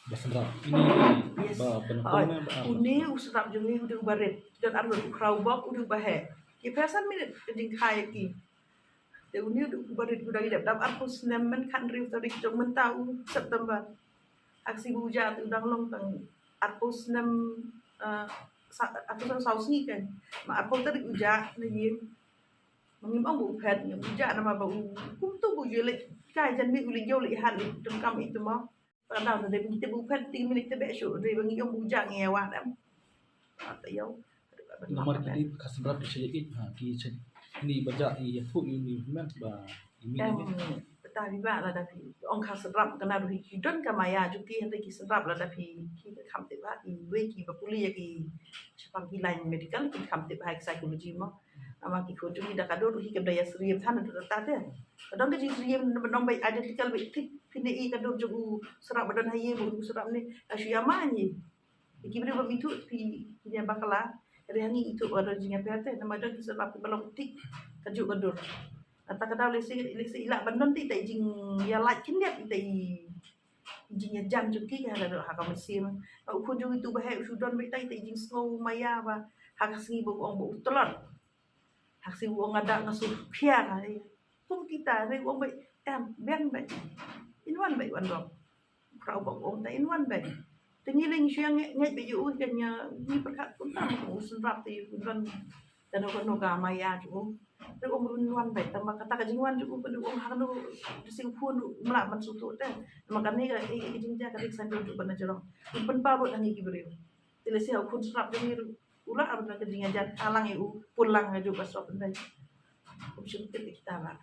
Basra. Ini Yes. bentuknya Uni usrap jumi udah baret dan ardo kraubok udah bahe. Ki pesan minit jing kai ki. De uni udah baret udah idap dap arpus nemen kan riu tadi jong mentau September. Aksi buja udah long tang arpus nem arpus saus ni kan. Ma arpus tadi uja na yim. Mangim ang bu pet ngam uja nama ba kum tu bu yele kai jan mi uli yole han tum kam itu mo. Padahal dari kita bukan 3 minit tebe show dari bang yung bujang ngewa dam. Tayo. nomor kini kasih berapa sedikit. Ini baca iya tu ini memang ini Em tabi ba la da pi on ka sedap kana ru ki don ka maya ju ki hante ki sedap la da pi ki kam te ba ki we ki ba puli ya ki sepang ki lain medical ki kam te ba psychology mo ama ki ko ju ni da ka do hi ke daya sriem than do ta te kadang ke ji sriem non bai identical bai tik pine i ka do ju serap badan haye bu serap ni asyama ni ki bre ba mitu pi ni bakala dari hangi itu ada jinga pete nama do ki serap belum tik ka ju ka do kata-kata lesi ilak benon ti tai jing ya like kindet tai jing ya jam juki ka ada ha ka mesim au ku ju itu bahe sudan bai tai jing snow maya ba ha ka singi bo ong bo utlon ha si wong ada ngasu pia ka kum kita re wong bai ben bai inwan bai wan dong prau bo ong tai inwan bai tingiling siang ngai bai yu kan nya ni perkat pun tam ko sunrap ti kun dan ko no ga maya ju Tapi umrun baik, tambah kata kajingan juga pada orang hang tu sing pun melak man sutu teh. Makanya ka jinja ka sanjo juga bana jerong. Pen parut nang iki beriu. Tile si aku serap demi ulah abna kajingan jan alang eu pulang aja pas sok pendai. Aku syukur kita lah.